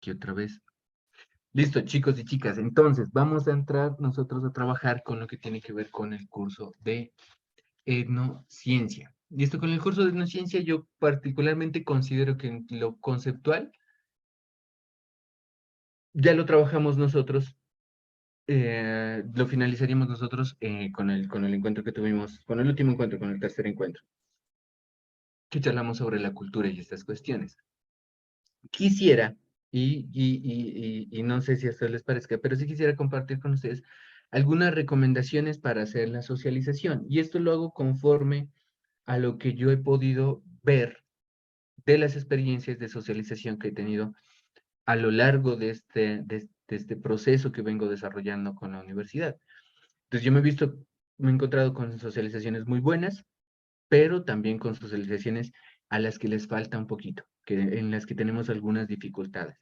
aquí otra vez. Listo, chicos y chicas. Entonces, vamos a entrar nosotros a trabajar con lo que tiene que ver con el curso de etnociencia. Y esto con el curso de etnociencia, yo particularmente considero que en lo conceptual ya lo trabajamos nosotros, lo finalizaríamos nosotros con el encuentro que tuvimos, con el último encuentro, con el tercer encuentro, que charlamos sobre la cultura y estas cuestiones. Quisiera, y no sé si a ustedes les parezca, pero sí quisiera compartir con ustedes algunas recomendaciones para hacer la socialización. Y esto lo hago conforme a lo que yo he podido ver de las experiencias de socialización que he tenido a lo largo de este proceso que vengo desarrollando con la universidad. Entonces yo me he encontrado con socializaciones muy buenas, pero también con socializaciones a las que les falta un poquito, en las que tenemos algunas dificultades.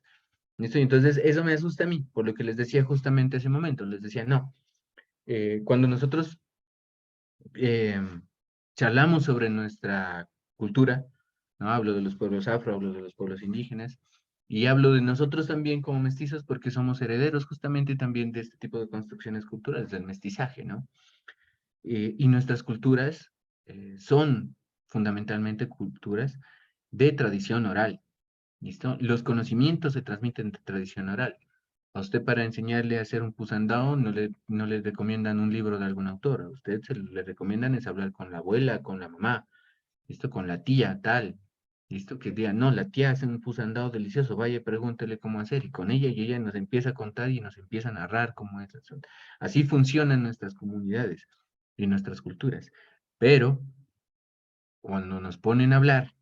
¿Listo? Y entonces eso me asusta a mí, por lo que les decía justamente hace un momento, les decía, no, cuando nosotros eh, charlamos sobre nuestra cultura, ¿no? Hablo de los pueblos afro, hablo de los pueblos indígenas, y hablo de nosotros también como mestizos porque somos herederos justamente también de este tipo de construcciones culturales, del mestizaje, ¿no? Y nuestras culturas son fundamentalmente culturas de tradición oral, ¿listo? Los conocimientos se transmiten de tradición oral. A usted para enseñarle a hacer un pusandao no le recomiendan un libro de algún autor. A usted le recomiendan es hablar con la abuela, con la mamá, ¿listo? Con la tía, tal. ¿Listo? Que diga, no, la tía hace un pusandao delicioso, vaya, pregúntele cómo hacer. Y con ella y ella nos empieza a contar y nos empieza a narrar cómo es. Así funcionan nuestras comunidades y nuestras culturas. Pero cuando nos ponen a hablar,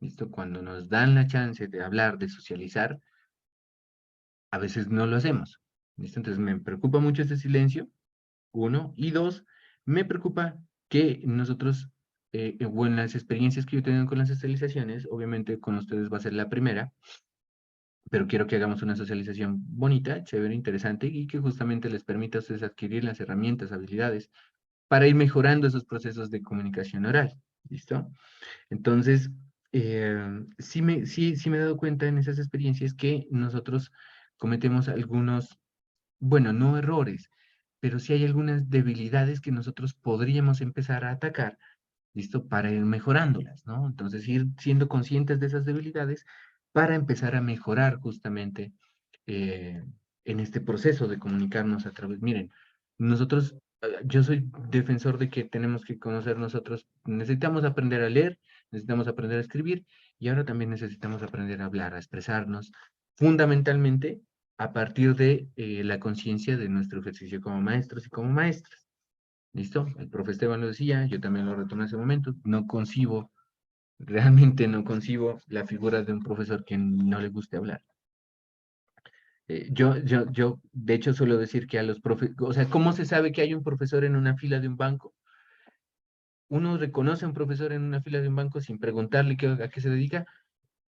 ¿listo? Cuando nos dan la chance de hablar, de socializar, a veces no lo hacemos. ¿Listo? Entonces me preocupa mucho este silencio, uno, y dos, me preocupa que nosotros, o en las experiencias que yo he tenido con las socializaciones, obviamente con ustedes va a ser la primera, pero quiero que hagamos una socialización bonita, chévere, interesante, y que justamente les permita a ustedes adquirir las herramientas, habilidades, para ir mejorando esos procesos de comunicación oral. ¿Listo? Entonces, sí me he dado cuenta en esas experiencias que nosotros cometemos algunos, bueno, no errores, pero sí hay algunas debilidades que nosotros podríamos empezar a atacar, ¿listo? Para ir mejorándolas, ¿no? Entonces, ir siendo conscientes de esas debilidades para empezar a mejorar justamente eh, en este proceso de comunicarnos a través, miren, nosotros, yo soy defensor de que tenemos que conocer nosotros, necesitamos aprender a leer, necesitamos aprender a escribir y ahora también necesitamos aprender a hablar, a expresarnos, fundamentalmente a partir de la conciencia de nuestro ejercicio como maestros y como maestras. ¿Listo? El profe Esteban lo decía, yo también lo retomé hace un momento, no concibo, realmente no concibo la figura de un profesor que no le guste hablar. De hecho, suelo decir que a los profesores, o sea, ¿cómo se sabe que hay un profesor en una fila de un banco? Uno reconoce a un profesor en una fila de un banco sin preguntarle a qué se dedica,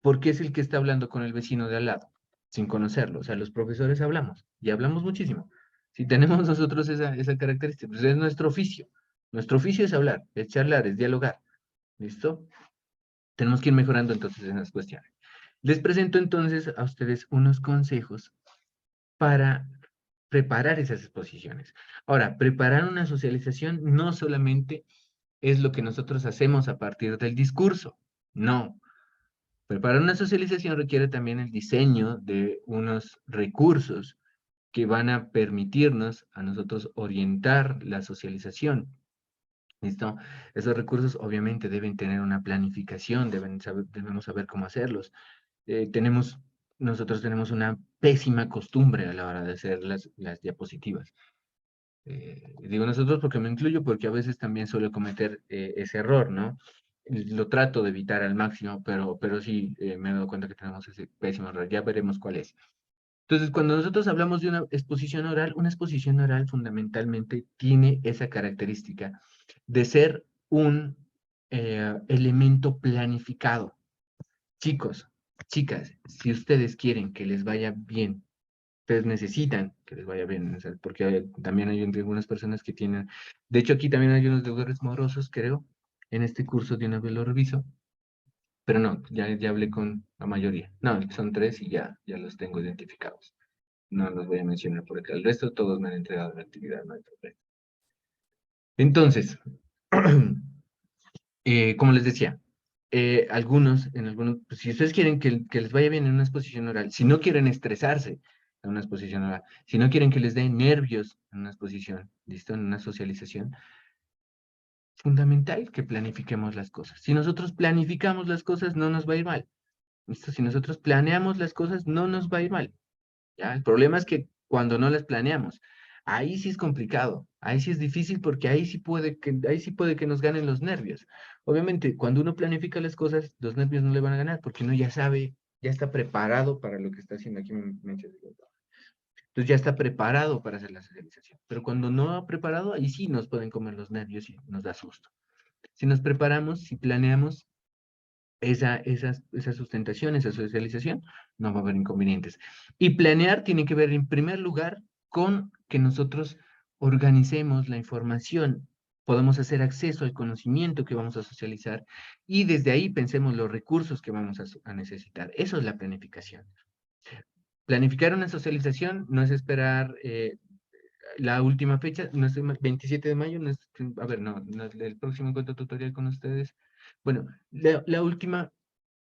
porque es el que está hablando con el vecino de al lado, sin conocerlo. O sea, los profesores hablamos, y hablamos muchísimo. Si tenemos nosotros esa característica, pues es nuestro oficio. Nuestro oficio es hablar, es charlar, es dialogar. ¿Listo? Tenemos que ir mejorando entonces en esas cuestiones. Les presento entonces a ustedes unos consejos para preparar esas exposiciones. Ahora, preparar una socialización no solamente es lo que nosotros hacemos a partir del discurso, no. Preparar una socialización requiere también el diseño de unos recursos que van a permitirnos a nosotros orientar la socialización. ¿Listo? Esos recursos obviamente deben tener una planificación, debemos saber cómo hacerlos. eh, tenemos, Nosotros tenemos una pésima costumbre a la hora de hacer las diapositivas. Digo nosotros porque me incluyo, porque a veces también suelo cometer ese error, ¿no? Lo trato de evitar al máximo, pero sí me he dado cuenta que tenemos ese pésimo error. Ya veremos cuál es. Entonces, cuando nosotros hablamos de una exposición oral fundamentalmente tiene esa característica de ser un elemento planificado. Chicos, chicas, si ustedes quieren que les vaya bien, ustedes necesitan que les vaya bien, o sea, porque también hay algunas personas que tienen, de hecho aquí también hay unos deudores morosos, creo, en este curso de una vez lo reviso, Pero no, ya hablé con la mayoría. No, son 3 y ya los tengo identificados. No los voy a mencionar por acá. El resto todos me han entregado la actividad, no hay problema. Entonces, como les decía, pues, si ustedes quieren que les vaya bien en una exposición oral, si no quieren estresarse en una exposición oral, si no quieren que les dé nervios en una exposición, ¿listo? En una socialización, fundamental que planifiquemos las cosas. Si nosotros planificamos las cosas, no nos va a ir mal. ¿Listo? Si nosotros planeamos las cosas, no nos va a ir mal. ¿Ya? El problema es que cuando no las planeamos, ahí sí es complicado, ahí sí es difícil porque ahí sí puede que nos ganen los nervios. Obviamente, cuando uno planifica las cosas, los nervios no le van a ganar porque uno ya sabe, ya está preparado para lo que está haciendo. Aquí me mencionas. Entonces ya está preparado para hacer la socialización. Pero cuando no ha preparado, ahí sí nos pueden comer los nervios y nos da susto. Si nos preparamos, si planeamos esa sustentación, esa socialización, no va a haber inconvenientes. Y planear tiene que ver en primer lugar con que nosotros organicemos la información, podamos hacer acceso al conocimiento que vamos a socializar y desde ahí pensemos los recursos que vamos a necesitar. Eso es la planificación. Planificar una socialización no es esperar la última fecha, no es el 27 de mayo, no es, a ver, no es el próximo encuentro tutorial con ustedes. Bueno, la última,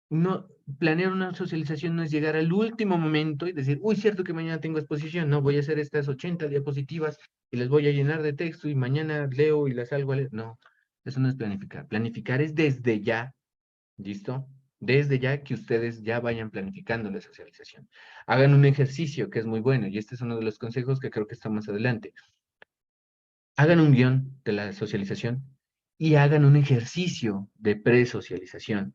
no, planear una socialización no es llegar al último momento y decir, uy, cierto que mañana tengo exposición, no, voy a hacer estas 80 diapositivas y las voy a llenar de texto y mañana leo y las salgo a leer. No, eso no es planificar. Planificar es desde ya, ¿listo? Desde ya que ustedes ya vayan planificando la socialización. Hagan un ejercicio que es muy bueno y este es uno de los consejos que creo que está más adelante. Hagan un guión de la socialización y hagan un ejercicio de presocialización.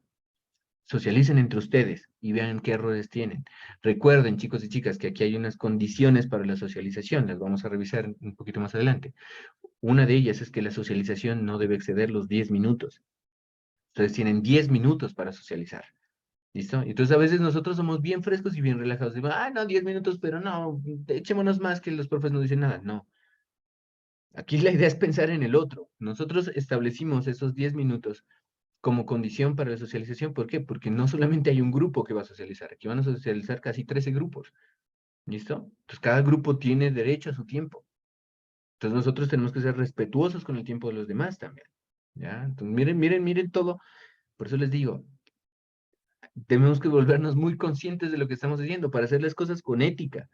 Socialicen entre ustedes y vean qué errores tienen. Recuerden, chicos y chicas, que aquí hay unas condiciones para la socialización, las vamos a revisar un poquito más adelante. Una de ellas es que la socialización no debe exceder los 10 minutos. Ustedes tienen 10 minutos para socializar. ¿Listo? Entonces a veces nosotros somos bien frescos y bien relajados. Digo, no, 10 minutos, pero no, echémonos más que los profes no dicen nada. No. Aquí la idea es pensar en el otro. Nosotros establecimos esos 10 minutos como condición para la socialización. ¿Por qué? Porque no solamente hay un grupo que va a socializar, aquí van a socializar casi 13 grupos. ¿Listo? Entonces cada grupo tiene derecho a su tiempo. Entonces nosotros tenemos que ser respetuosos con el tiempo de los demás también. ¿Ya? Entonces miren todo. Por eso les digo, tenemos que volvernos muy conscientes de lo que estamos haciendo para hacer las cosas con ética.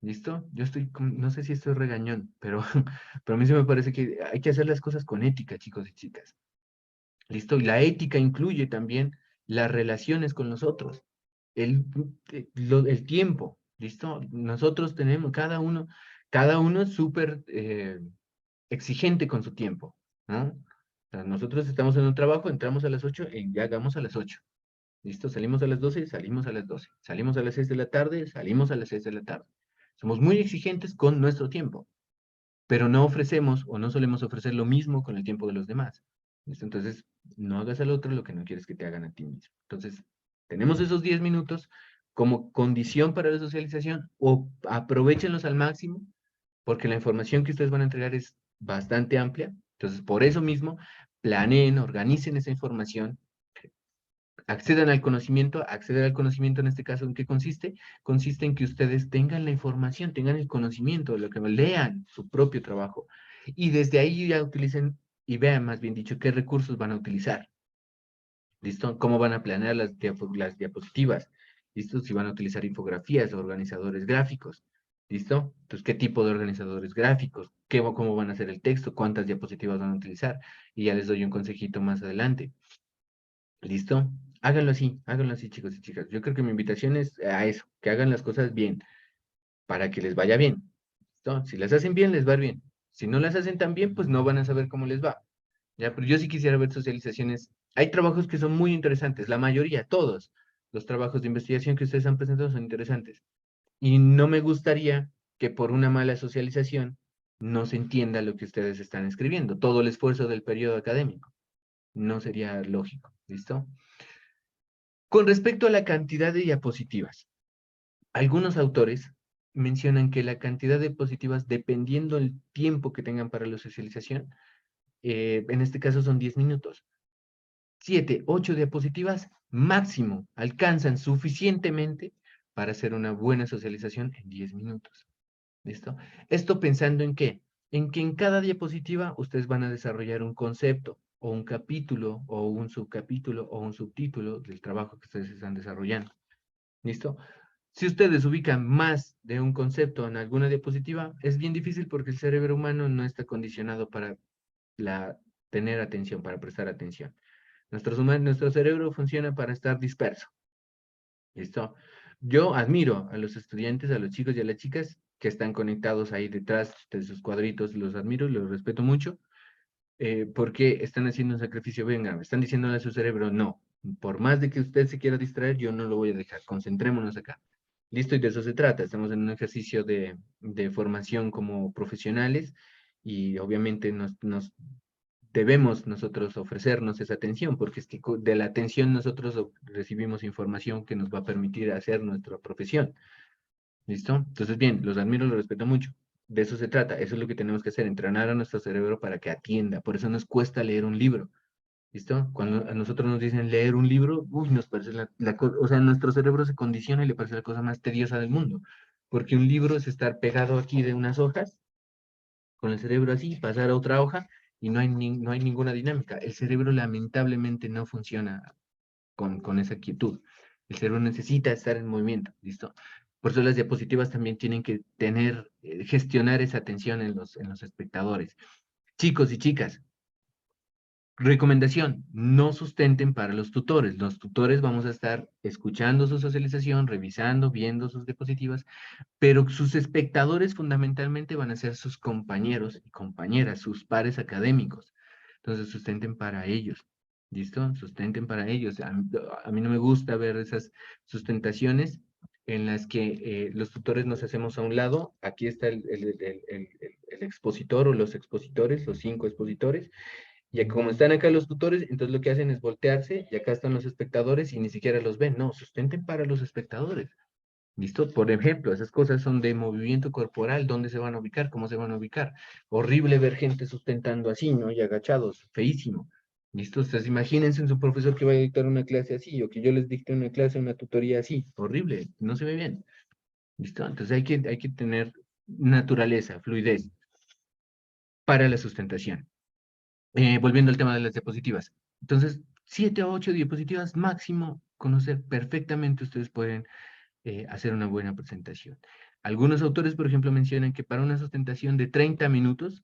¿Listo? Yo no sé si estoy regañón, pero, pero a mí se me parece que hay que hacer las cosas con ética, chicos y chicas. ¿Listo? Y la ética incluye también las relaciones con los otros, el, el tiempo, ¿listo? Nosotros tenemos, cada uno es súper exigente con su tiempo, ¿no? O sea, nosotros estamos en un trabajo, entramos a las 8 y ya hagamos a las 8. ¿Listo? Salimos a las 12, salimos a las 12. Salimos a las 6 de la tarde, salimos a las 6 de la tarde. Somos muy exigentes con nuestro tiempo, pero no ofrecemos o no solemos ofrecer lo mismo con el tiempo de los demás. ¿Listo? Entonces, no hagas al otro lo que no quieres que te hagan a ti mismo. Entonces, tenemos esos 10 minutos como condición para la socialización o aprovechenlos al máximo porque la información que ustedes van a entregar es bastante amplia. Entonces, por eso mismo, planeen, organicen esa información, accedan al conocimiento. Acceder al conocimiento en este caso, ¿en qué consiste? Consiste en que ustedes tengan la información, tengan el conocimiento de lo que lean su propio trabajo y desde ahí ya utilicen y vean, más bien dicho, qué recursos van a utilizar. ¿Listo? ¿Cómo van a planear las diapositivas? ¿Listo? Si van a utilizar infografías o organizadores gráficos. ¿Listo? Entonces, ¿qué tipo de organizadores gráficos? ¿Cómo van a hacer el texto? ¿Cuántas diapositivas van a utilizar? Y ya les doy un consejito más adelante. ¿Listo? Háganlo así, chicos y chicas. Yo creo que mi invitación es a eso, que hagan las cosas bien, para que les vaya bien. ¿Listo? Si las hacen bien, les va a ir bien. Si no las hacen tan bien, pues no van a saber cómo les va. Ya, pero yo sí quisiera ver socializaciones. Hay trabajos que son muy interesantes, la mayoría, todos los trabajos de investigación que ustedes han presentado son interesantes. Y no me gustaría que por una mala socialización no se entienda lo que ustedes están escribiendo, todo el esfuerzo del periodo académico. No sería lógico, ¿listo? Con respecto a la cantidad de diapositivas, algunos autores mencionan que la cantidad de diapositivas, dependiendo del tiempo que tengan para la socialización, en este caso son 10 minutos. 7, 8 diapositivas máximo alcanzan suficientemente para hacer una buena socialización en 10 minutos. ¿Listo? Esto pensando en qué? En que en cada diapositiva ustedes van a desarrollar un concepto o un capítulo o un subcapítulo o un subtítulo del trabajo que ustedes están desarrollando. ¿Listo? Si ustedes ubican más de un concepto en alguna diapositiva, es bien difícil porque el cerebro humano no está condicionado para tener atención, para prestar atención. Nuestro cerebro funciona para estar disperso. ¿Listo? Yo admiro a los estudiantes, a los chicos y a las chicas que están conectados ahí detrás de sus cuadritos, los admiro, los respeto mucho, porque están haciendo un sacrificio. Venga, están diciéndole a su cerebro, no, por más de que usted se quiera distraer, yo no lo voy a dejar, concentrémonos acá. Listo, y de eso se trata. Estamos en un ejercicio de formación como profesionales y obviamente nos debemos nosotros ofrecernos esa atención, porque es que de la atención nosotros recibimos información que nos va a permitir hacer nuestra profesión. ¿Listo? Entonces, bien, los admiro, los respeto mucho. De eso se trata, eso es lo que tenemos que hacer, entrenar a nuestro cerebro para que atienda. Por eso nos cuesta leer un libro. ¿Listo? Cuando a nosotros nos dicen leer un libro, uy, nos parece o sea, nuestro cerebro se condiciona y le parece la cosa más tediosa del mundo. Porque un libro es estar pegado aquí de unas hojas, con el cerebro así, pasar a otra hoja y no hay ninguna dinámica. El cerebro lamentablemente no funciona con esa quietud. El cerebro necesita estar en movimiento, ¿listo? Por eso las diapositivas también tienen que tener, gestionar esa atención en los espectadores. Chicos y chicas, recomendación, no sustenten para los tutores. Los tutores vamos a estar escuchando su socialización, revisando, viendo sus diapositivas, pero sus espectadores fundamentalmente van a ser sus compañeros y compañeras, sus pares académicos. Entonces sustenten para ellos. ¿Listo? Sustenten para ellos. A mí no me gusta ver esas sustentaciones en las que los tutores nos hacemos a un lado. Aquí está el expositor o los expositores, los 5 expositores. Y como están acá los tutores, entonces lo que hacen es voltearse y acá están los espectadores y ni siquiera los ven. No, sustenten para los espectadores. ¿Listo? Por ejemplo, esas cosas son de movimiento corporal, dónde se van a ubicar, cómo se van a ubicar. Horrible ver gente sustentando así, ¿no? Y agachados, feísimo. ¿Listo? Ustedes imagínense en su profesor que va a dictar una clase así, o que yo les dicte una clase, una tutoría así. Horrible, no se ve bien. ¿Listo? Entonces hay que tener naturaleza, fluidez para la sustentación. Volviendo al tema de las diapositivas. Entonces, 7 o 8 diapositivas máximo, conocer perfectamente, ustedes pueden hacer una buena presentación. Algunos autores, por ejemplo, mencionan que para una sustentación de 30 minutos,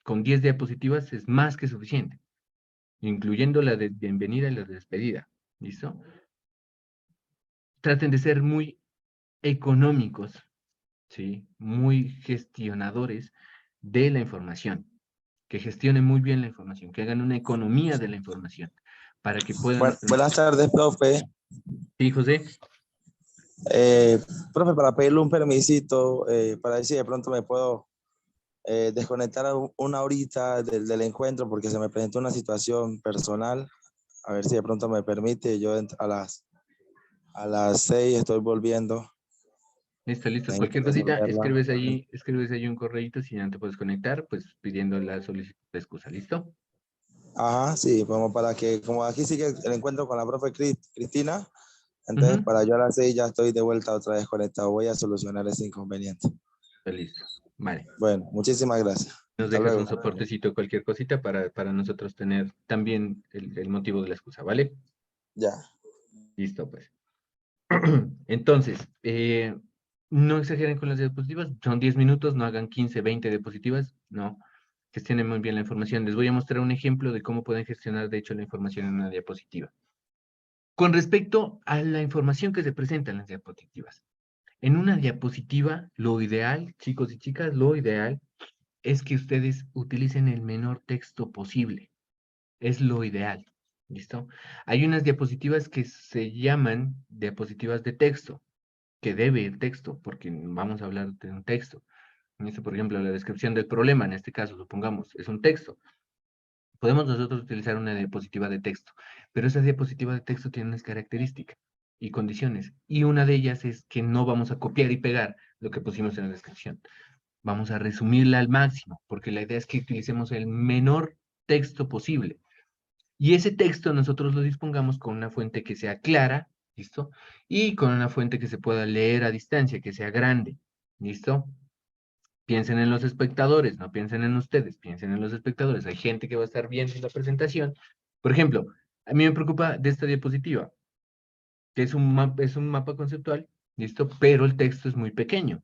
con 10 diapositivas, es más que suficiente, incluyendo la de bienvenida y la de despedida. ¿Listo? Traten de ser muy económicos, ¿sí? Muy gestionadores de la información, que gestionen muy bien la información, que hagan una economía de la información, para que puedan... Buenas tardes, profe. Sí, José. Profe, para pedirle un permisito, para ver si de pronto me puedo desconectar una horita del encuentro porque se me presentó una situación personal. A ver si de pronto me permite. Yo a las 6 estoy volviendo. Listo, listo. Necesito Cualquier cosita, resolverla. escribes ahí un correíto si no te puedes conectar, pues pidiendo la solicitud de excusa. ¿Listo? Ajá, sí, como para que, como aquí sigue el encuentro con la profe Cristina, entonces Ujú. para yo a las 6 ya estoy de vuelta otra vez conectado. Voy a solucionar ese inconveniente. Listo. Vale. Bueno, muchísimas gracias. Nos Hasta dejas un luego. soportecito, cualquier cosita para nosotros tener también el motivo de la excusa, ¿vale? Ya. Listo, pues. Entonces, no exageren con las diapositivas, son 10 minutos, no hagan 15, 20 diapositivas, no. Gestionen muy bien la información. Les voy a mostrar un ejemplo de cómo pueden gestionar, de hecho, la información en una diapositiva. Con respecto a la información que se presenta en las diapositivas. En una diapositiva, lo ideal, chicos y chicas, lo ideal es que ustedes utilicen el menor texto posible. Es lo ideal. ¿Listo? Hay unas diapositivas que se llaman diapositivas de texto, que debe ir texto, porque vamos a hablar de un texto. Por ejemplo, la descripción del problema, en este caso, supongamos, es un texto. Podemos nosotros utilizar una diapositiva de texto, pero esa diapositiva de texto tiene unas características y condiciones, y una de ellas es que no vamos a copiar y pegar lo que pusimos en la descripción. Vamos a resumirla al máximo, porque la idea es que utilicemos el menor texto posible. Y ese texto nosotros lo dispongamos con una fuente que sea clara, ¿listo? Y con una fuente que se pueda leer a distancia, que sea grande, ¿listo? Piensen en los espectadores, no piensen en ustedes, piensen en los espectadores. Hay gente que va a estar viendo la presentación. Por ejemplo, a mí me preocupa de esta diapositiva, que es un mapa conceptual, ¿listo? Pero el texto es muy pequeño.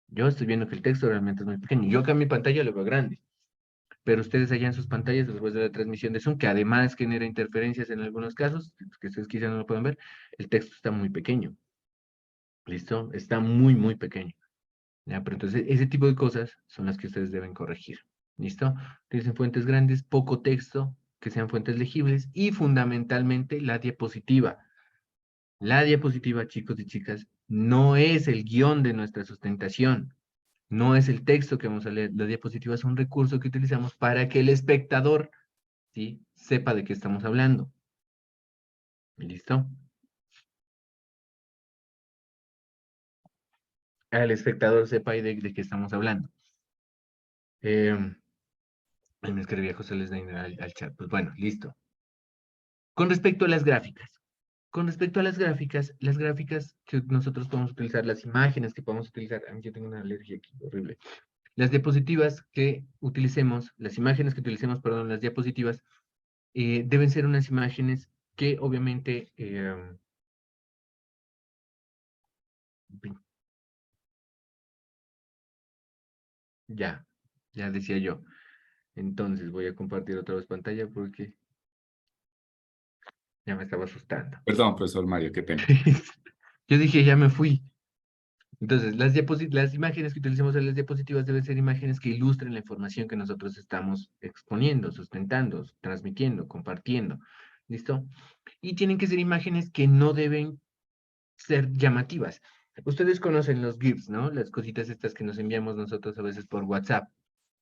Yo estoy viendo que el texto realmente es muy pequeño. Yo acá en mi pantalla lo veo grande, pero ustedes allá en sus pantallas, después de la transmisión de Zoom, que además genera interferencias en algunos casos, que ustedes quizás no lo pueden ver, el texto está muy pequeño, ¿listo? Está muy, muy pequeño. ¿Ya? Pero entonces, ese tipo de cosas son las que ustedes deben corregir, ¿listo? Utilicen fuentes grandes, poco texto, que sean fuentes legibles y fundamentalmente la diapositiva. La diapositiva, chicos y chicas, no es el guión de nuestra sustentación. No es el texto que vamos a leer. La diapositiva es un recurso que utilizamos para que el espectador, ¿sí?, sepa de qué estamos hablando. ¿Listo? El espectador sepa de qué estamos hablando. Ahí me escribía José Lesnain al chat. Pues bueno, listo. Con respecto a las gráficas. Con respecto a las gráficas que nosotros podemos utilizar, las imágenes que podemos utilizar. A mí yo tengo una alergia aquí, horrible. Las diapositivas que utilicemos, las imágenes que utilicemos, perdón, las diapositivas, deben ser unas imágenes que obviamente, ya, ya decía yo. Entonces voy a compartir otra vez pantalla porque ya me estaba asustando. Perdón, profesor Mario, qué pena. Yo dije, ya me fui. Entonces, las imágenes que utilicemos en las diapositivas deben ser imágenes que ilustren la información que nosotros estamos exponiendo, sustentando, transmitiendo, compartiendo. ¿Listo? Y tienen que ser imágenes que no deben ser llamativas. Ustedes conocen los GIFs, ¿no? Las cositas estas que nos enviamos nosotros a veces por WhatsApp,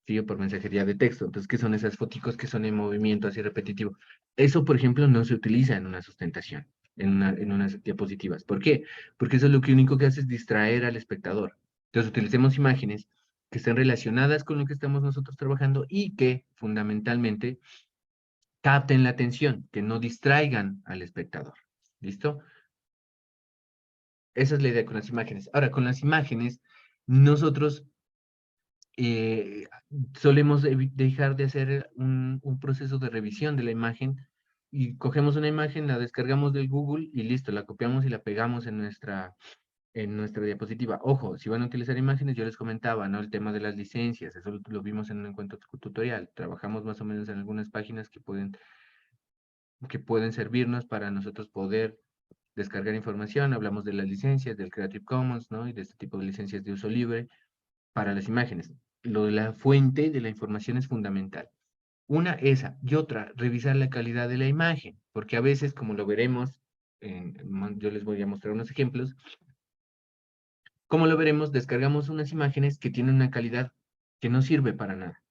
¿sí? O por mensajería de texto. Entonces, ¿qué son esas foticos que son en movimiento así repetitivo? Eso, por ejemplo, no se utiliza en una sustentación, en unas diapositivas. ¿Por qué? Porque eso lo que único que hace es distraer al espectador. Entonces, utilicemos imágenes que estén relacionadas con lo que estamos nosotros trabajando y que, fundamentalmente, capten la atención, que no distraigan al espectador. ¿Listo? Esa es la idea con las imágenes. Ahora, con las imágenes, nosotros eh, solemos dejar de hacer un proceso de revisión de la imagen y cogemos una imagen, la descargamos del Google y listo, la copiamos y la pegamos en nuestra diapositiva. Ojo, si van a utilizar imágenes, yo les comentaba, ¿no? El tema de las licencias, eso lo vimos en un encuentro tutorial. Trabajamos más o menos en algunas páginas que pueden servirnos para nosotros poder descargar información. Hablamos de las licencias, del Creative Commons, ¿no? Y de este tipo de licencias de uso libre para las imágenes. Lo de la fuente de la información es fundamental. Una, esa, y otra, revisar la calidad de la imagen, porque a veces, como lo veremos, yo les voy a mostrar unos ejemplos, como lo veremos, descargamos unas imágenes que tienen una calidad que no sirve para nada,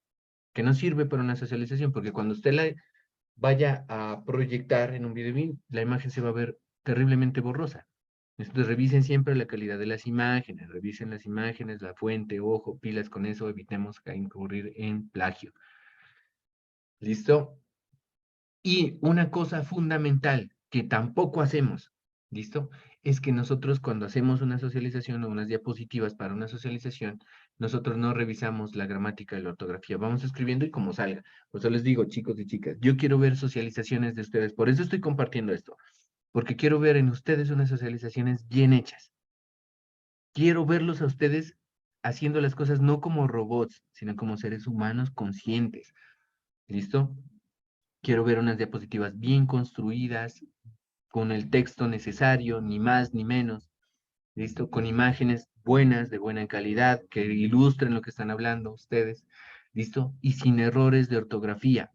que no sirve para una socialización, porque cuando usted la vaya a proyectar en un video, la imagen se va a ver terriblemente borrosa. Entonces revisen siempre la calidad de las imágenes, revisen las imágenes, la fuente, ojo, pilas con eso, evitemos incurrir en plagio. ¿Listo? Y una cosa fundamental que tampoco hacemos, ¿listo? Es que nosotros cuando hacemos una socialización o unas diapositivas para una socialización, nosotros no revisamos la gramática y la ortografía. Vamos escribiendo y como salga. Por eso les digo, chicos y chicas, yo quiero ver socializaciones de ustedes. Por eso estoy compartiendo esto. Porque quiero ver en ustedes unas socializaciones bien hechas. Quiero verlos a ustedes haciendo las cosas no como robots, sino como seres humanos conscientes. ¿Listo? Quiero ver unas diapositivas bien construidas, con el texto necesario, ni más ni menos, ¿listo? Con imágenes buenas, de buena calidad, que ilustren lo que están hablando ustedes, ¿listo? Y sin errores de ortografía.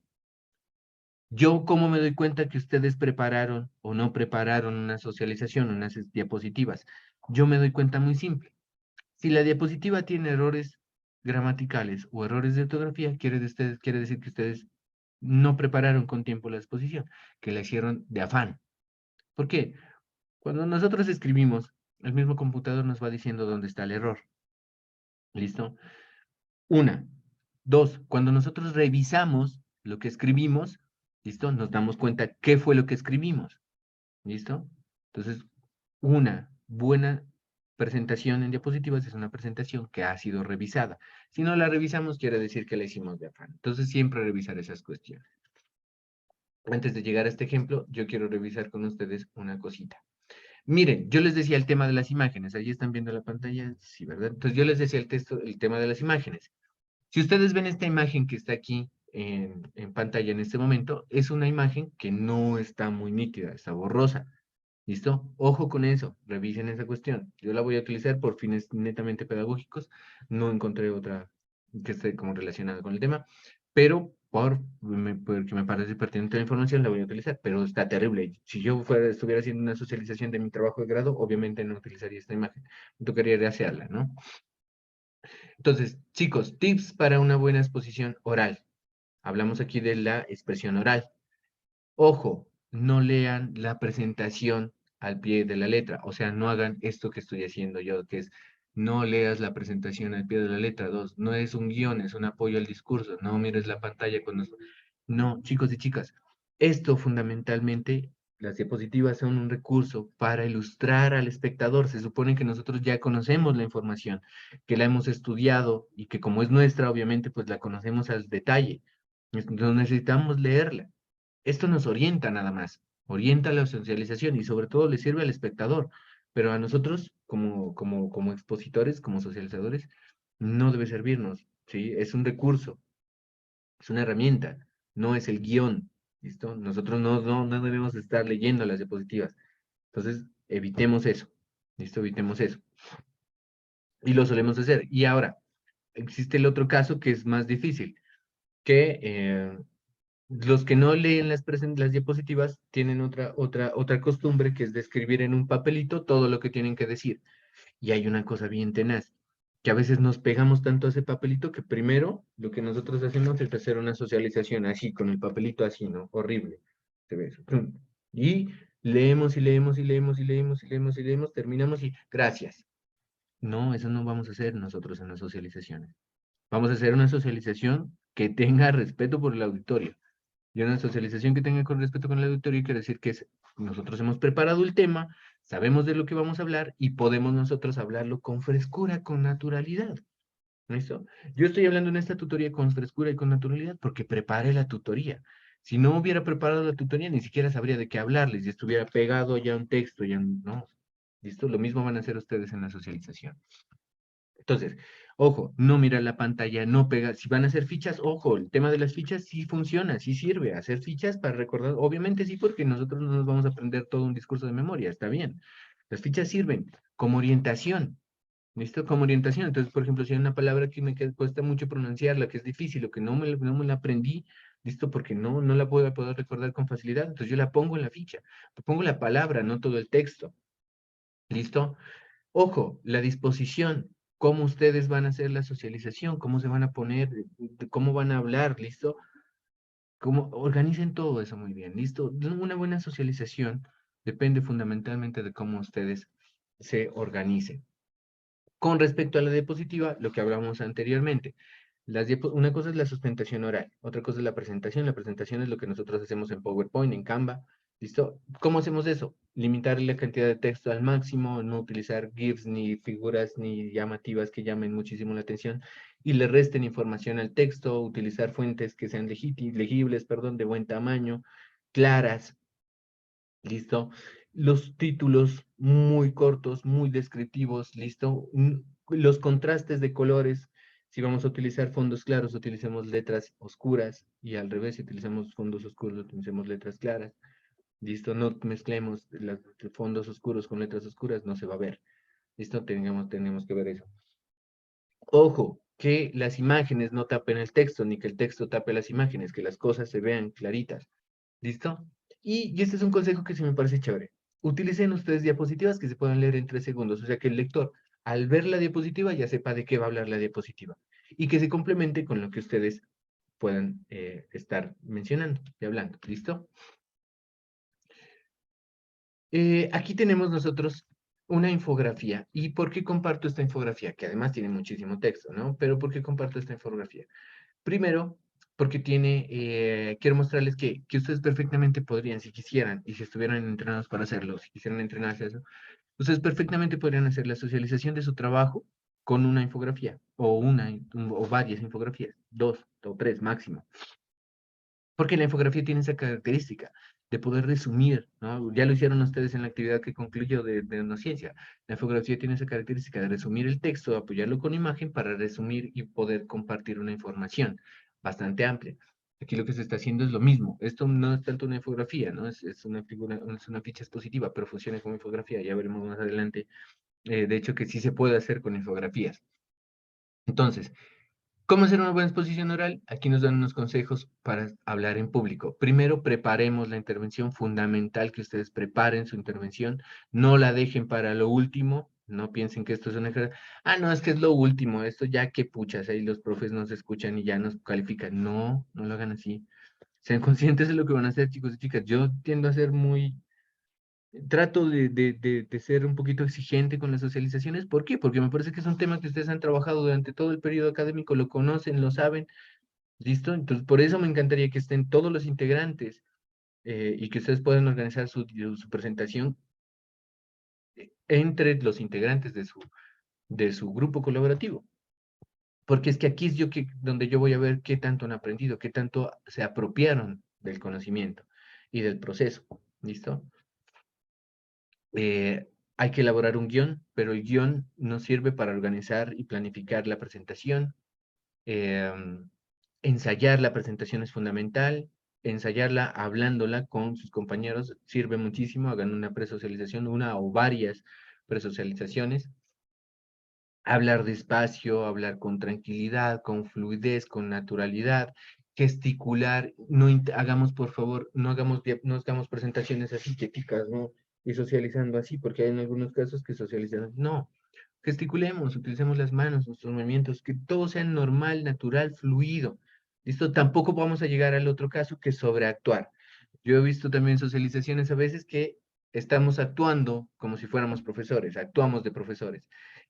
Yo, ¿cómo me doy cuenta que ustedes prepararon o no prepararon una socialización, unas diapositivas? Yo me doy cuenta muy simple. Si la diapositiva tiene errores gramaticales o errores de ortografía, quiere decir que ustedes no prepararon con tiempo la exposición, que la hicieron de afán. ¿Por qué? Cuando nosotros escribimos, el mismo computador nos va diciendo dónde está el error. ¿Listo? Una. Dos, cuando nosotros revisamos lo que escribimos, ¿Listo? Nos damos cuenta qué fue lo que escribimos. ¿Listo? Entonces, una buena presentación en diapositivas es una presentación que ha sido revisada. Si no la revisamos, quiere decir que la hicimos de afán. Entonces, siempre revisar esas cuestiones. Antes de llegar a este ejemplo, yo quiero revisar con ustedes una cosita. Miren, yo les decía el tema de las imágenes. Ahí están viendo la pantalla, sí, ¿verdad? Entonces, yo les decía el tema de las imágenes. Si ustedes ven esta imagen que está aquí en pantalla en este momento, es una imagen que no está muy nítida, está borrosa. ¿Listo? Ojo con eso, revisen esa cuestión. Yo la voy a utilizar por fines netamente pedagógicos. No encontré otra que esté como relacionada con el tema, pero porque me parece pertinente la información, la voy a utilizar, pero está terrible. Si yo estuviera haciendo una socialización de mi trabajo de grado, obviamente no utilizaría esta imagen. Me tocaría rehacerla, ¿no? Entonces, chicos, tips para una buena exposición oral. Hablamos aquí de la expresión oral. Ojo, no lean la presentación al pie de la letra, o sea, no hagan esto que estoy haciendo yo, que es no leas la presentación al pie de la letra. Dos, no es un guión, es un apoyo al discurso, no mires la pantalla cuando... No, chicos y chicas, esto fundamentalmente, las diapositivas son un recurso para ilustrar al espectador. Se supone que nosotros ya conocemos la información, que la hemos estudiado y que como es nuestra, obviamente, pues la conocemos al detalle. Entonces necesitamos leerla. Esto nos orienta nada más, orienta la socialización y sobre todo le sirve al espectador, pero a nosotros como expositores, como socializadores, no debe servirnos, ¿sí? Es un recurso, es una herramienta, no es el guión, ¿listo? Nosotros no debemos estar leyendo las diapositivas, entonces evitemos eso, ¿listo? Evitemos eso. Y lo solemos hacer. Y ahora, existe el otro caso que es más difícil, que los que no leen las diapositivas tienen otra costumbre que es de escribir en un papelito todo lo que tienen que decir. Y hay una cosa bien tenaz, que a veces nos pegamos tanto a ese papelito que primero lo que nosotros hacemos es hacer una socialización así, con el papelito así, ¿no? Horrible. Se ve eso. ¡Pum! Y leemos y leemos y leemos y leemos y leemos y leemos, terminamos y gracias. No, eso no vamos a hacer nosotros en las socializaciones. Vamos a hacer una socialización que tenga respeto por el auditorio. Y una socialización que tenga con respeto con el auditorio quiere decir que nosotros hemos preparado el tema, sabemos de lo que vamos a hablar y podemos nosotros hablarlo con frescura, con naturalidad. ¿Listo? Yo estoy hablando en esta tutoría con frescura y con naturalidad porque preparé la tutoría. Si no hubiera preparado la tutoría, ni siquiera sabría de qué hablarles y estuviera pegado ya un texto, ya no. ¿Listo? Lo mismo van a hacer ustedes en la socialización. Entonces, ojo, no mirar la pantalla, no pegar. Si van a hacer fichas, ojo, el tema de las fichas sí funciona, sí sirve. Hacer fichas para recordar, obviamente sí, porque nosotros no nos vamos a aprender todo un discurso de memoria, está bien. Las fichas sirven como orientación, ¿listo? Como orientación. Entonces, por ejemplo, si hay una palabra que cuesta mucho pronunciarla, que es difícil, o que no me la aprendí, ¿listo? Porque no la puedo poder recordar con facilidad, entonces yo la pongo en la ficha. Pongo la palabra, no todo el texto, ¿listo? Ojo, la disposición, cómo ustedes van a hacer la socialización, cómo se van a poner, cómo van a hablar, ¿listo? Cómo organicen todo eso muy bien, ¿listo? Una buena socialización depende fundamentalmente de cómo ustedes se organicen. Con respecto a la diapositiva, lo que hablamos anteriormente, una cosa es la sustentación oral, otra cosa es la presentación. La presentación es lo que nosotros hacemos en PowerPoint, en Canva. ¿Listo? ¿Cómo hacemos eso? Limitar la cantidad de texto al máximo, no utilizar GIFs ni figuras ni llamativas que llamen muchísimo la atención y le resten información al texto, utilizar fuentes que sean legibles, perdón, de buen tamaño, claras. ¿Listo? Los títulos muy cortos, muy descriptivos, ¿listo? Los contrastes de colores, si vamos a utilizar fondos claros, utilicemos letras oscuras y al revés, si utilizamos fondos oscuros, utilicemos letras claras, ¿listo? No mezclemos los fondos oscuros con letras oscuras, no se va a ver, ¿listo? Tenemos que ver eso. Ojo, que las imágenes no tapen el texto, ni que el texto tape las imágenes, que las cosas se vean claritas. ¿Listo? Y este es un consejo que sí me parece chévere. Utilicen ustedes diapositivas que se puedan leer en 3 segundos, o sea que el lector, al ver la diapositiva, ya sepa de qué va a hablar la diapositiva y que se complemente con lo que ustedes puedan estar mencionando y hablando. ¿Listo? Aquí tenemos nosotros una infografía. ¿Y por qué comparto esta infografía? Que además tiene muchísimo texto, ¿no? Pero ¿por qué comparto esta infografía? Primero, porque quiero mostrarles que ustedes perfectamente podrían, si quisieran, y si estuvieran entrenados para hacerlo, si quisieran entrenarse a eso, ustedes perfectamente podrían hacer la socialización de su trabajo con una infografía, o varias infografías, 2 o 3 máximo. Porque la infografía tiene esa característica de poder resumir, ¿no? Ya lo hicieron ustedes en la actividad que concluyó de una ciencia. La infografía tiene esa característica de resumir el texto, apoyarlo con imagen para resumir y poder compartir una información bastante amplia. Aquí lo que se está haciendo es lo mismo. Esto no es tanto una infografía, ¿no? Es una figura, es una ficha expositiva, pero funciona como infografía. Ya veremos más adelante, de hecho, que sí se puede hacer con infografías. Entonces, ¿cómo hacer una buena exposición oral? Aquí nos dan unos consejos para hablar en público. Primero, preparemos la intervención. Fundamental que ustedes preparen su intervención. No la dejen para lo último. No piensen que esto es un ejercicio. Ah, no, es que es lo último. Esto ya que puchas, ahí los profes nos escuchan y ya nos califican. No, no lo hagan así. Sean conscientes de lo que van a hacer, chicos y chicas. Yo tiendo a ser trato de ser un poquito exigente con las socializaciones. ¿Por qué? Porque me parece que es un tema que ustedes han trabajado durante todo el periodo académico, lo conocen, lo saben. ¿Listo? Entonces, por eso me encantaría que estén todos los integrantes y que ustedes puedan organizar su presentación entre los integrantes de su grupo colaborativo. Porque es que aquí es donde yo voy a ver qué tanto han aprendido, qué tanto se apropiaron del conocimiento y del proceso. ¿Listo? Hay que elaborar un guión, pero el guión nos sirve para organizar y planificar la presentación. Ensayar la presentación es fundamental. Ensayarla hablándola con sus compañeros sirve muchísimo. Hagan una presocialización, una o varias presocializaciones. Hablar despacio, hablar con tranquilidad, con fluidez, con naturalidad, gesticular. No hagamos, por favor, no hagamos presentaciones así quieticas, ¿no? Y socializando así, porque hay en algunos casos que socializan así. No, gesticulemos, utilicemos las manos, nuestros movimientos, que todo sea normal, natural, fluido. ¿Listo? Tampoco vamos a llegar al otro caso que es sobreactuar. Yo he visto también socializaciones a veces que estamos actuando como si fuéramos profesores, actuamos de profesores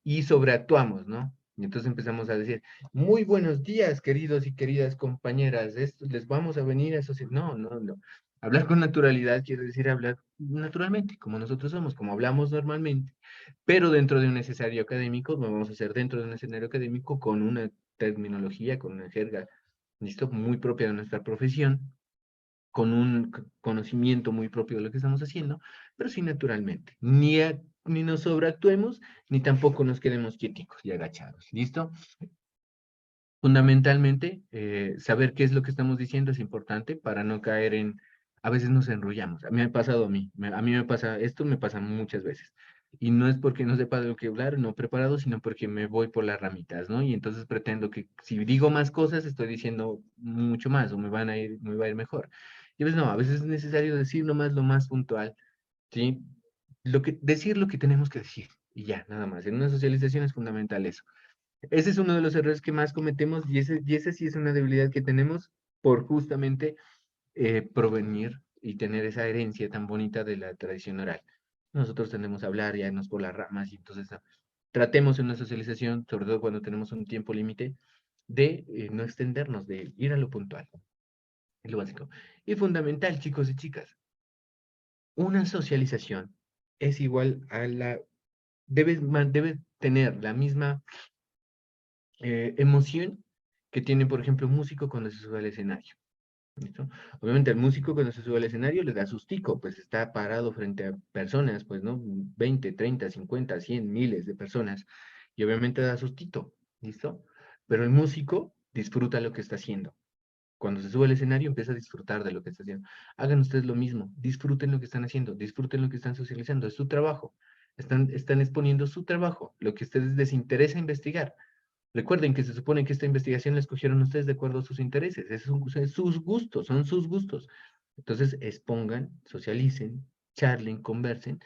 y sobreactuamos, ¿no? Y entonces empezamos a decir, muy buenos días, queridos y queridas compañeras, les vamos a venir a socializar. No, no, no. Hablar con naturalidad quiere decir hablar naturalmente, como nosotros somos, como hablamos normalmente, pero dentro de un escenario académico, lo vamos a hacer dentro de un escenario académico con una terminología, con una jerga, ¿listo? Muy propia de nuestra profesión, con un conocimiento muy propio de lo que estamos haciendo, pero sí naturalmente. Ni nos sobreactuemos, ni tampoco nos quedemos quieticos y agachados, ¿listo? Fundamentalmente, saber qué es lo que estamos diciendo es importante para no caer a veces nos enrollamos. A mí me ha pasado a mí me pasa, esto me pasa muchas veces. Y no es porque no sepa de lo que hablar, no preparado, sino porque me voy por las ramitas, ¿no? Y entonces pretendo que si digo más cosas, estoy diciendo mucho más o me va a ir mejor. Y pues no, a veces es necesario decir nomás lo más puntual, ¿sí? Decir lo que tenemos que decir y ya, nada más. En una socialización es fundamental eso. Ese es uno de los errores que más cometemos y ese sí es una debilidad que tenemos por justamente provenir y tener esa herencia tan bonita de la tradición oral. Nosotros tendemos a hablar y a irnos por las ramas y entonces tratemos en una socialización, sobre todo cuando tenemos un tiempo límite, de no extendernos, de ir a lo puntual, es lo básico. Y fundamental, chicos y chicas, una socialización es igual a debe tener la misma emoción que tiene, por ejemplo, un músico cuando se sube al escenario. ¿Listo? Obviamente el músico cuando se sube al escenario le da sustico, pues está parado frente a personas, pues, ¿no? 20, 30, 50, 100, miles de personas, y obviamente da sustito, ¿listo? Pero el músico disfruta lo que está haciendo. Cuando se sube al escenario empieza a disfrutar de lo que está haciendo. Hagan ustedes lo mismo, disfruten lo que están haciendo, disfruten lo que están socializando, es su trabajo. Están exponiendo su trabajo, lo que a ustedes les interesa investigar. Recuerden que se supone que esta investigación la escogieron ustedes de acuerdo a sus intereses, esos son sus gustos, son sus gustos. Entonces, expongan, socialicen, charlen, conversen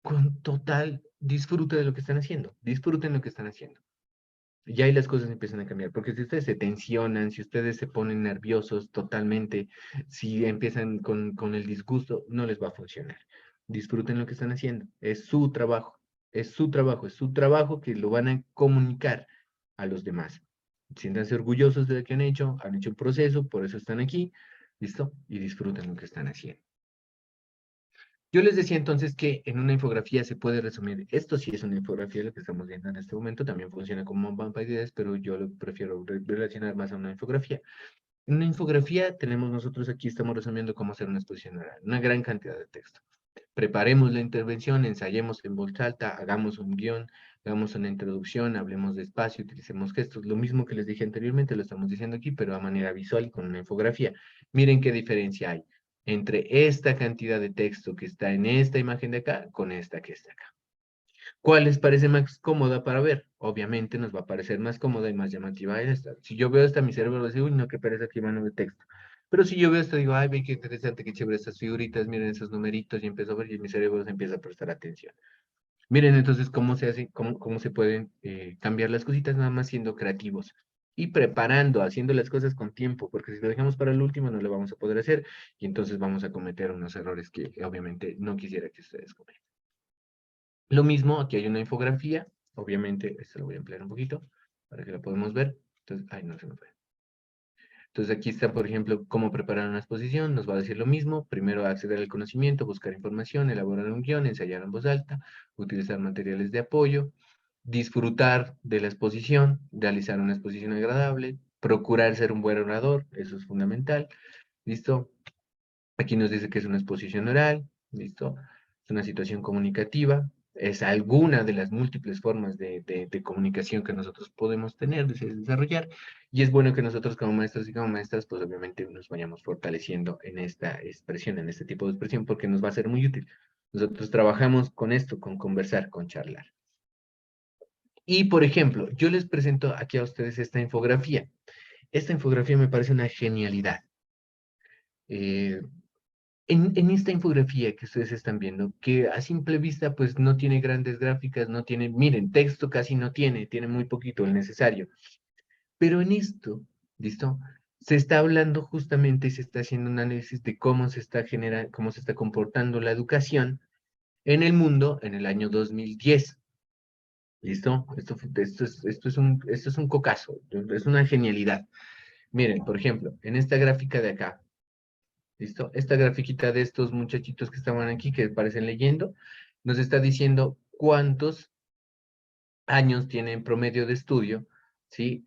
con total disfrute de lo que están haciendo. Disfruten lo que están haciendo. Y ahí las cosas empiezan a cambiar, porque si ustedes se tensionan, si ustedes se ponen nerviosos totalmente, si empiezan con el disgusto, no les va a funcionar. Disfruten lo que están haciendo. Es su trabajo, es su trabajo, es su trabajo que lo van a comunicar a los demás. Siéntanse orgullosos de lo que han hecho un proceso, por eso están aquí, ¿listo? Y disfruten lo que están haciendo. Yo les decía entonces que en una infografía se puede resumir, esto sí es una infografía, lo que estamos viendo en este momento, también funciona como un mapa de ideas, pero yo lo prefiero relacionar más a una infografía. En una infografía tenemos nosotros aquí, estamos resumiendo cómo hacer una exposición oral, una gran cantidad de texto. Preparemos la intervención, ensayemos en voz alta, hagamos un guión, hagamos una introducción, hablemos despacio, utilicemos gestos. Lo mismo que les dije anteriormente, lo estamos diciendo aquí, pero a manera visual y con una infografía. Miren qué diferencia hay entre esta cantidad de texto que está en esta imagen de acá con esta que está acá. ¿Cuál les parece más cómoda para ver? Obviamente nos va a parecer más cómoda y más llamativa esta. Si yo veo esta, mi cerebro va a decir, uy, no, qué pereza aquí mano de texto. Pero si yo veo esto, digo, ay, ve qué interesante, qué chévere estas figuritas, miren esos numeritos, y empiezo a ver y mi cerebro se empieza a prestar atención. Miren entonces cómo se hace, cómo se pueden cambiar las cositas, nada más siendo creativos y preparando, haciendo las cosas con tiempo, porque si lo dejamos para el último no lo vamos a poder hacer y entonces vamos a cometer unos errores que obviamente no quisiera que ustedes cometan. Lo mismo, aquí hay una infografía, obviamente, esto lo voy a ampliar un poquito para que lo podamos ver. Entonces, ay, no se me fue. Entonces aquí está, por ejemplo, cómo preparar una exposición, nos va a decir lo mismo. Primero acceder al conocimiento, buscar información, elaborar un guión, ensayar en voz alta, utilizar materiales de apoyo, disfrutar de la exposición, realizar una exposición agradable, procurar ser un buen orador, eso es fundamental. ¿Listo? Aquí nos dice que es una exposición oral, ¿listo? Es una situación comunicativa, es alguna de las múltiples formas de comunicación que nosotros podemos tener, desarrollar, y es bueno que nosotros como maestros y como maestras, pues obviamente nos vayamos fortaleciendo en esta expresión, en este tipo de expresión, porque nos va a ser muy útil. Nosotros trabajamos con esto, con conversar, con charlar. Y, por ejemplo, yo les presento aquí a ustedes esta infografía. Esta infografía me parece una genialidad. Eh, en esta infografía que ustedes están viendo, que a simple vista pues no tiene grandes gráficas, no tiene, miren, texto casi no tiene, tiene muy poquito el necesario. Pero en esto, ¿listo? Se está hablando justamente y se está haciendo un análisis de cómo se está generando, cómo se está comportando la educación en el mundo en el año 2010. ¿Listo? Esto es un cocazo, es una genialidad. Miren, por ejemplo, en esta gráfica de acá, ¿listo? Esta grafiquita de estos muchachitos que estaban aquí, que parecen leyendo, nos está diciendo cuántos años tienen promedio de estudio, ¿sí?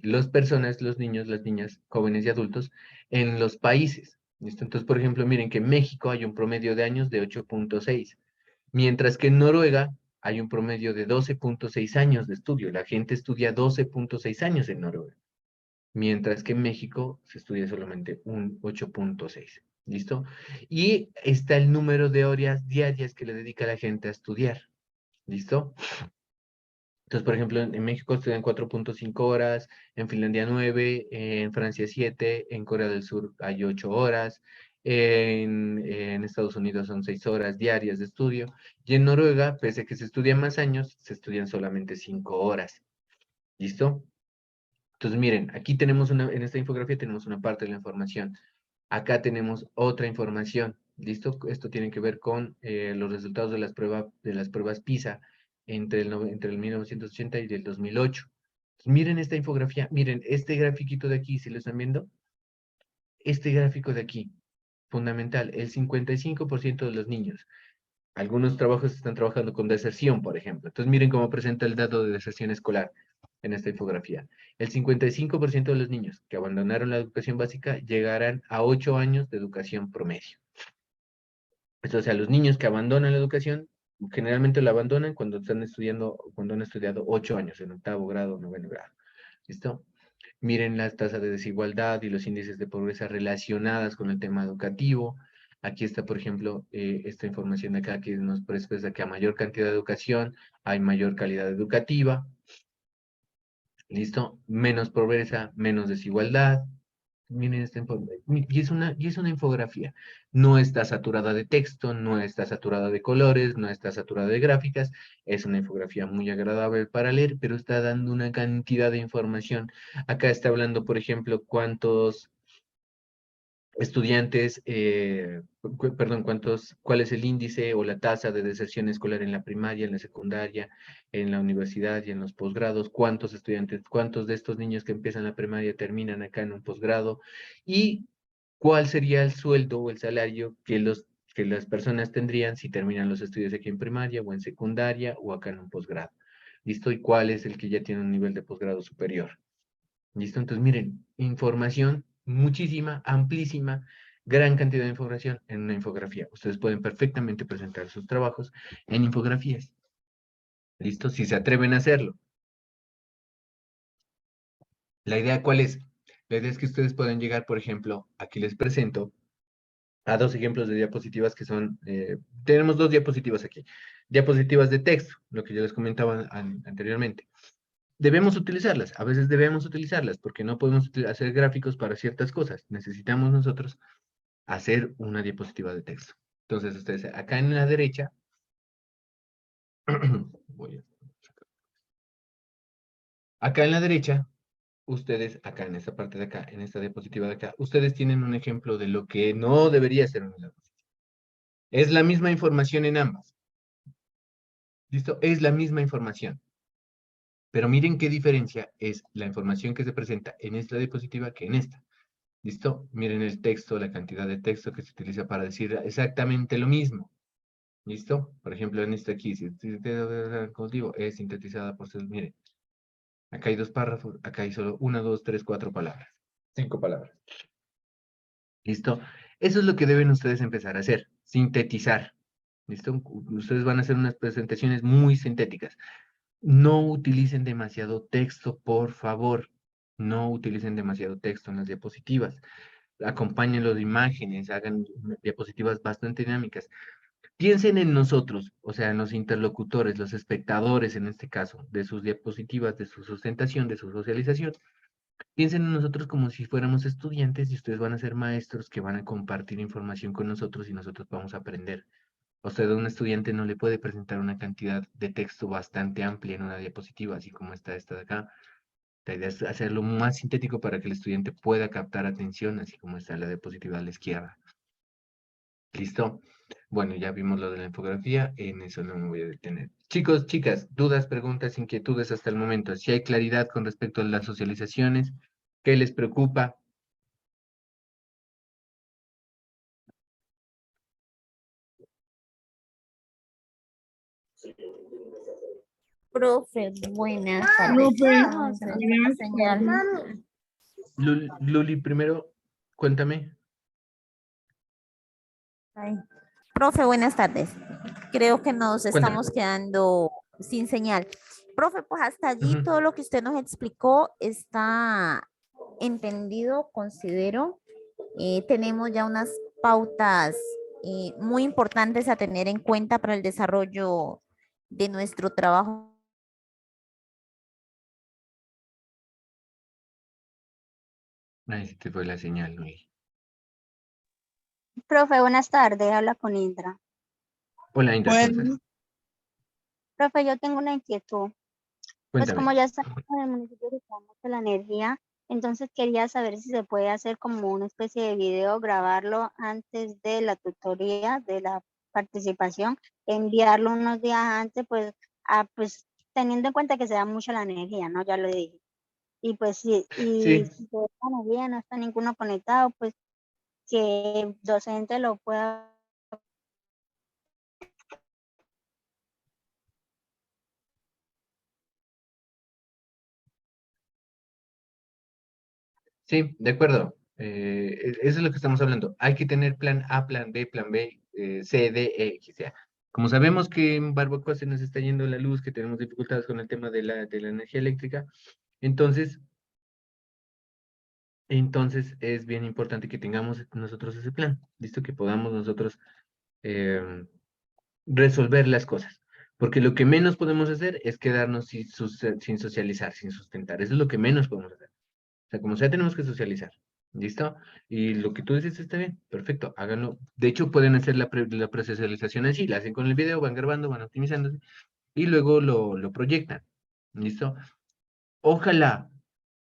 Las personas, los niños, las niñas, jóvenes y adultos en los países, ¿listo? Entonces, por ejemplo, miren que en México hay un promedio de años de 8.6, mientras que en Noruega hay un promedio de 12.6 años de estudio. La gente estudia 12.6 años en Noruega, mientras que en México se estudia solamente un 8.6. ¿Listo? Y está el número de horas diarias que le dedica la gente a estudiar. ¿Listo? Entonces, por ejemplo, en México estudian 4.5 horas, en Finlandia 9, en Francia 7, en Corea del Sur hay 8 horas, en Estados Unidos son 6 horas diarias de estudio, y en Noruega, pese a que se estudian más años, se estudian solamente 5 horas. ¿Listo? Entonces, miren, aquí tenemos en esta infografía tenemos una parte de la información. Acá tenemos otra información. ¿Listo? Esto tiene que ver con los resultados de las pruebas PISA entre el 1980 y el 2008. Entonces, miren esta infografía, miren este grafiquito de aquí, ¿si lo están viendo? Este gráfico de aquí, fundamental, el 55% de los niños. Algunos trabajos están trabajando con deserción, por ejemplo. Entonces, miren cómo presenta el dato de deserción escolar en esta infografía. El 55% de los niños que abandonaron la educación básica llegarán a 8 años de educación promedio. Esto, o sea, los niños que abandonan la educación, generalmente la abandonan cuando están estudiando, cuando han estudiado 8 años, en octavo grado, noveno grado. ¿Listo? Miren las tasas de desigualdad y los índices de pobreza relacionadas con el tema educativo. Aquí está, por ejemplo, esta información de acá que nos expresa que a mayor cantidad de educación hay mayor calidad educativa. ¿Listo? Menos pobreza, menos desigualdad. Miren esta y es una infografía. No está saturada de texto, no está saturada de colores, no está saturada de gráficas. Es una infografía muy agradable para leer, pero está dando una cantidad de información. Acá está hablando, por ejemplo, estudiantes, perdón, cuál es el índice o la tasa de deserción escolar en la primaria, en la secundaria, en la universidad y en los posgrados, cuántos estudiantes, cuántos de estos niños que empiezan la primaria terminan acá en un posgrado, y cuál sería el sueldo o el salario que las personas tendrían si terminan los estudios aquí en primaria o en secundaria o acá en un posgrado. ¿Listo? ¿Y cuál es el que ya tiene un nivel de posgrado superior? ¿Listo? Entonces, miren, información muchísima, amplísima, gran cantidad de información en una infografía. Ustedes pueden perfectamente presentar sus trabajos en infografías. ¿Listo? Si se atreven a hacerlo. ¿La idea cuál es? La idea es que ustedes puedan llegar, por ejemplo, aquí les presento a dos ejemplos de diapositivas que son, tenemos dos diapositivas aquí. Diapositivas de texto, lo que yo les comentaba anteriormente. Debemos utilizarlas, a veces debemos utilizarlas, porque no podemos hacer gráficos para ciertas cosas. Necesitamos nosotros hacer una diapositiva de texto. Entonces, ustedes acá en la derecha, acá en la derecha, ustedes, acá en esta parte de acá, en esta diapositiva de acá, ustedes tienen un ejemplo de lo que no debería ser una diapositiva. Es la misma información en ambas. ¿Listo? Es la misma información. Pero miren qué diferencia es la información que se presenta en esta diapositiva que en esta. ¿Listo? Miren el texto, la cantidad de texto que se utiliza para decir exactamente lo mismo. ¿Listo? Por ejemplo, en esta aquí, como digo, es sintetizada por... Miren, acá hay dos párrafos, acá hay solo una, dos, tres, cuatro palabras. 5 palabras. ¿Listo? Eso es lo que deben ustedes empezar a hacer, sintetizar. ¿Listo? Ustedes van a hacer unas presentaciones muy sintéticas. No utilicen demasiado texto, por favor. No utilicen demasiado texto en las diapositivas. Acompáñenlo de imágenes, hagan diapositivas bastante dinámicas. Piensen en nosotros, o sea, en los interlocutores, los espectadores en este caso, de sus diapositivas, de su sustentación, de su socialización. Piensen en nosotros como si fuéramos estudiantes y ustedes van a ser maestros que van a compartir información con nosotros y nosotros vamos a aprender. O sea, a un estudiante no le puede presentar una cantidad de texto bastante amplia en una diapositiva, así como está esta de acá. La idea es hacerlo más sintético para que el estudiante pueda captar atención, así como está la diapositiva a la izquierda. ¿Listo? Bueno, ya vimos lo de la infografía, en eso no me voy a detener. Chicos, chicas, dudas, preguntas, inquietudes hasta el momento. Si hay claridad con respecto a las socializaciones, ¿qué les preocupa? Profe, buenas tardes. Entonces, señal. Luli, primero, cuéntame. Ay. Profe, buenas tardes. Creo que nos Cuéntame. estamos quedando sin señal. Profe, pues hasta allí Ujú. todo lo que usted nos explicó está entendido, considero. Tenemos ya unas pautas muy importantes a tener en cuenta para el desarrollo de nuestro trabajo. Ahí sí te fue la señal, Luli. Profe, buenas tardes, habla con Indra. Hola, Indra, ¿cómo estás? Profe, yo tengo una inquietud. Pues Cuéntame. como ya estamos en el municipio que tenemos la energía, entonces quería saber si se puede hacer como una especie de video, grabarlo antes de la tutoría, de la participación, enviarlo unos días antes, pues, pues teniendo en cuenta que se da mucho la energía, ¿no? Ya lo dije. Y pues sí, y Sí, si se da la energía, no está ninguno conectado, pues que el docente lo pueda. sí, de acuerdo. Eso es lo que estamos hablando. Hay que tener plan A, plan B, C, D, E, que sea. Como sabemos que en Barbacoa se nos está yendo la luz, que tenemos dificultades con el tema de la energía eléctrica, entonces, entonces es bien importante que tengamos nosotros ese plan, ¿listo? Que podamos nosotros eh, resolver las cosas. Porque lo que menos podemos hacer es quedarnos sin socializar, sin sustentar. Eso es lo que menos podemos hacer. O sea, como sea, tenemos que socializar. ¿Listo? Y lo que tú dices está bien, perfecto, háganlo. De hecho, pueden hacer la presocialización así, la hacen con el video, van grabando, van optimizándose y luego lo proyectan. ¿Listo? Ojalá,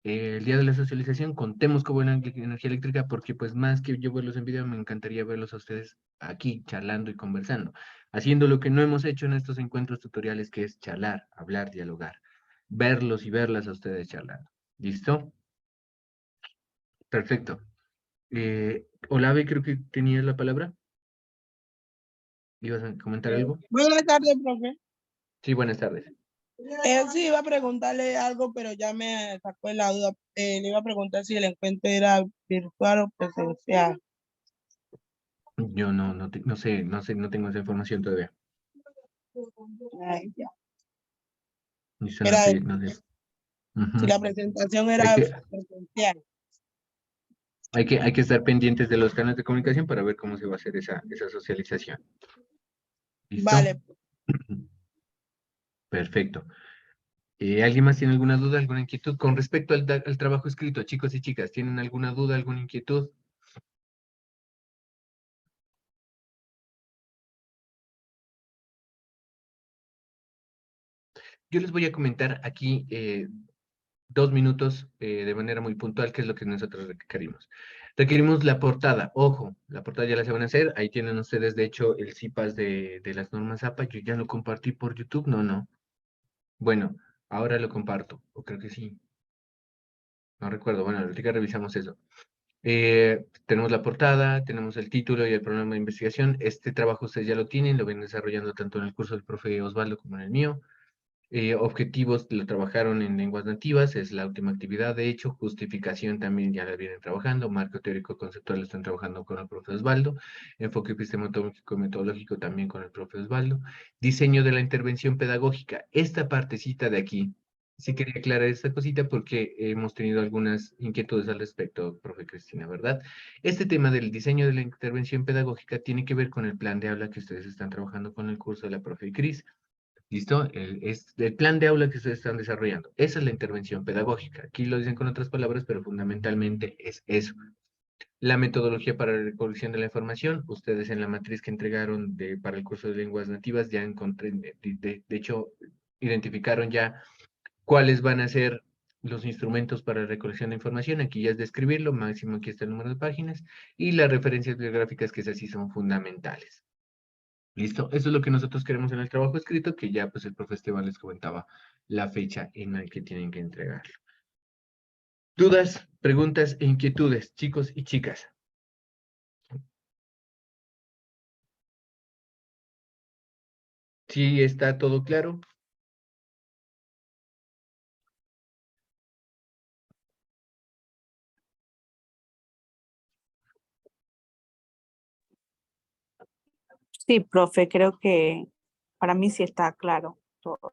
el día de la socialización contemos con buena energía eléctrica, porque pues más que yo verlos en video, me encantaría verlos a ustedes aquí charlando y conversando, haciendo lo que no hemos hecho en estos encuentros tutoriales, que es charlar, hablar, dialogar, verlos y verlas a ustedes charlando. ¿Listo? Perfecto. Olave, creo que tenías la palabra. ¿Ibas a comentar algo? Buenas tardes, profe. Sí, buenas tardes. Sí, iba a preguntarle algo, pero ya me sacó de la duda. Le iba a preguntar si el encuentro era virtual o presencial. Yo no sé, no tengo esa información todavía. Ay, ya. Listo, Era no sé. si Ujú. la presentación Hay era que, presencial. hay que estar pendientes de los canales de comunicación para ver cómo se va a hacer esa socialización. ¿Listo? Vale. Perfecto. ¿Alguien más tiene alguna duda, alguna inquietud? Con respecto al trabajo escrito, chicos y chicas, ¿tienen alguna duda, alguna inquietud? Yo les voy a comentar aquí 2 minutos de manera muy puntual qué es lo que nosotros requerimos. Requerimos la portada. Ojo, la portada ya la se van a hacer. Ahí tienen ustedes, de hecho, el CIPAS de las normas APA. Yo ya lo compartí por YouTube. No. Bueno, ahora lo comparto. O creo que sí. No recuerdo. Bueno, ahorita revisamos eso. Tenemos la portada, tenemos el título y el programa de investigación. Este trabajo ustedes ya lo tienen, lo ven desarrollando tanto en el curso del profe Osvaldo como en el mío. Objetivos lo trabajaron en lenguas nativas, es la última actividad. De hecho, justificación también ya la vienen trabajando. Marco teórico conceptual lo están trabajando con el profe Osvaldo. Enfoque epistemológico y metodológico también con el profe Osvaldo. Diseño de la intervención pedagógica. Esta partecita de aquí, sí quería aclarar esta cosita porque hemos tenido algunas inquietudes al respecto, profe Cristina, ¿verdad? Este tema del diseño de la intervención pedagógica tiene que ver con el plan de aula que ustedes están trabajando con el curso de la profe Cris. ¿Listo? Es el plan de aula que ustedes están desarrollando. Esa es la intervención pedagógica. Aquí lo dicen con otras palabras, pero fundamentalmente es eso. La metodología para la recolección de la información. Ustedes en la matriz que entregaron para el curso de lenguas nativas ya encontré, de hecho, identificaron ya cuáles van a ser los instrumentos para la recolección de información. Aquí ya es describirlo, máximo aquí está el número de páginas, y las referencias bibliográficas, que esas sí son fundamentales. ¿Listo? Eso es lo que nosotros queremos en el trabajo escrito, que ya pues el profe Esteban les comentaba la fecha en la que tienen que entregarlo. ¿Dudas, preguntas e inquietudes, chicos y chicas? ¿Sí está todo claro? Sí, profe, creo que para mí sí está claro todo.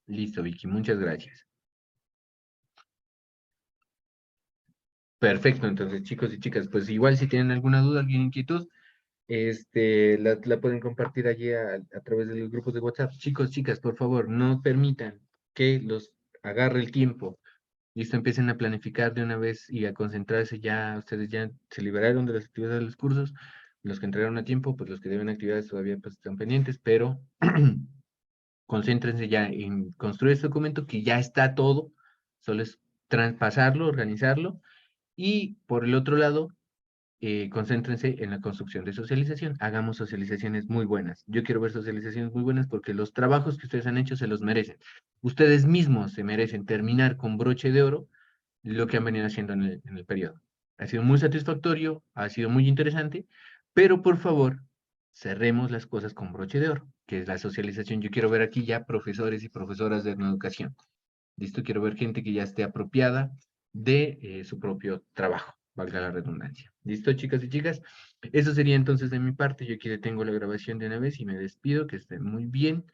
Listo, Vicky, muchas gracias. Perfecto, entonces chicos y chicas, pues igual si tienen alguna duda, alguna inquietud, la pueden compartir allí a través de los grupos de WhatsApp. Chicos, chicas, por favor, no permitan que los agarre el tiempo. Listo, empiecen a planificar de una vez y a concentrarse ya. Ustedes ya se liberaron de las actividades de los cursos. Los que entregaron a tiempo, pues los que deben actividades todavía pues están pendientes, pero concéntrense ya en construir este documento que ya está todo. Solo es traspasarlo, organizarlo. Y por el otro lado, concéntrense en la construcción de socialización. Hagamos socializaciones muy buenas. Yo quiero ver socializaciones muy buenas porque los trabajos que ustedes han hecho se los merecen. Ustedes mismos se merecen terminar con broche de oro lo que han venido haciendo en el periodo. Ha sido muy satisfactorio, ha sido muy interesante, pero por favor, cerremos las cosas con broche de oro, que es la socialización. Yo quiero ver aquí ya profesores y profesoras de educación. ¿Listo? Quiero ver gente que ya esté apropiada de su propio trabajo, valga la redundancia. ¿Listo, chicas y chicas? Eso sería entonces de mi parte. Yo aquí detengo la grabación de una vez y me despido, que estén muy bien.